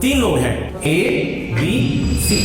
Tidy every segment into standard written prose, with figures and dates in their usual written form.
तीन लोग हैं, ए बी सी।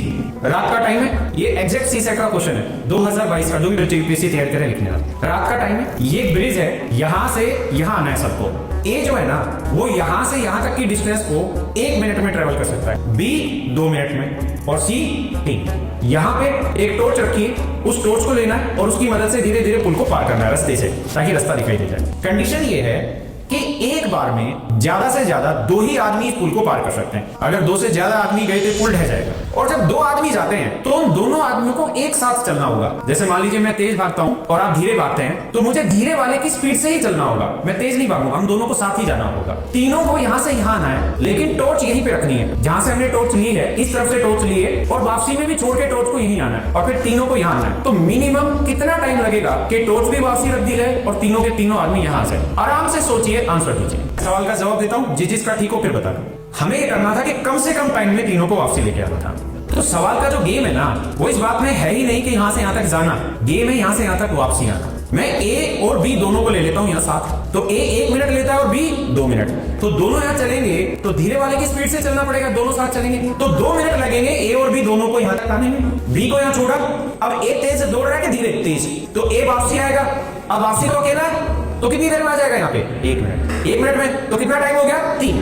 रात का टाइम है, ये एग्जैक्ट सी सेट का क्वेश्चन है 2022 का, जो भी यूपीएससी तैयार करे लिखने का। रात का टाइम है, ये ब्रिज है, यहां से यहां आना है सबको। ए जो है ना वो यहां से यहां तक की डिस्टेंस को 1 मिनट में ट्रेवल कर सकता है, बी 2 मिनट में और सी 3। यहां पे एक टॉर्च रखिए, उस टॉर्च को लेना है और उसकी मदद से धीरे धीरे पुल को पार करना है रास्ते से, ताकि रास्ता दिखाई दे जाए। कंडीशन ये है कि एक बार में ज्यादा से ज्यादा 2 ही आदमी इस पुल को पार कर सकते हैं। अगर 2 से ज्यादा आदमी गए तो पुल ढह जाएगा। और जब 2 आदमी जाते हैं तो उन दोनों आदमियों को एक साथ चलना होगा। जैसे मान लीजिए मैं तेज भागता हूं और आप धीरे भागते हैं, तो मुझे धीरे वाले की स्पीड से ही चलना होगा, मैं तेज नहीं भागूंगा, हम दोनों को साथ ही जाना होगा। तीनों को यहां से यहां आना है, लेकिन टॉर्च यहीं पे रखनी है। जहां से हमने टॉर्च ली है, इस तरफ से टॉर्च ली है और वापसी में भी छोड़ के टॉर्च को यहीं आना है, और फिर तीनों को यहां आना है। तो मिनिमम कितना टाइम लगेगा कि टॉर्च भी वापसी रख दी जाए और तीनों के तीनों आदमी यहां से। आराम से सोचिए, आंसर दीजिए। सवाल का जवाब देता हूं, जिसका ठीक हो फिर बता दो। हमें ये करना था कि कम से कम टाइम में तीनों को वापसी लेके आना था। तो सवाल का जो गेम है ना, वो इस बात में है ही नहीं कि यहां से यहां तक जाना, गेम है यहां से यहां तक वापसी आना। मैं ए और बी दोनों को ले लेता हूं यहां साथ, तो ए 1 मिनट लेता है और बी 2 मिनट। तो दोनों यहां चलेंगे तो धीरे वाले की स्पीड से चलना पड़ेगा, दोनों साथ चलेंगे तो 2 मिनट लगेंगे ए और बी दोनों को यहां तक आने में। बी को यहां छोड़ा, अब ए तेज से दौड़ रहा है कि धीरे तेज, तो ए वापसी आएगा। अब वापसी को अकेला तो कितनी देर में आ जाएगा यहाँ पे? 1 मिनट। 1 मिनट में तो कितना टाइम हो गया? 3।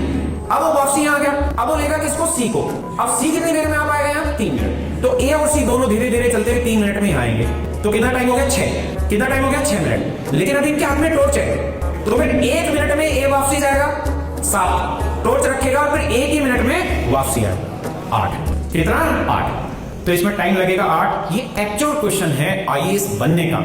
अब वो वापसी यहाँ आ गया, अब वो लेगा किसको? सी को। अब सी कितनी देर में आ पाएगा यहाँ? 3 मिनट। तो ए और सी दोनों धीरे धीरे चलते हुए 3 मिनट में आएंगे। तो कितना टाइम हो गया? 6। कितना टाइम हो गया? 6 मिनट। लेकिन अभी इनके हाथ में टॉर्च है, तो फिर 1 मिनट में ए वापसी जाएगा 7, टॉर्च रखेगा और फिर 1 ही मिनट में वापसी आएगा 8। कितना? 8। तो इसमें टाइम लगेगा 8। ये एक्चुअल क्वेश्चन है आईएएस बनने का।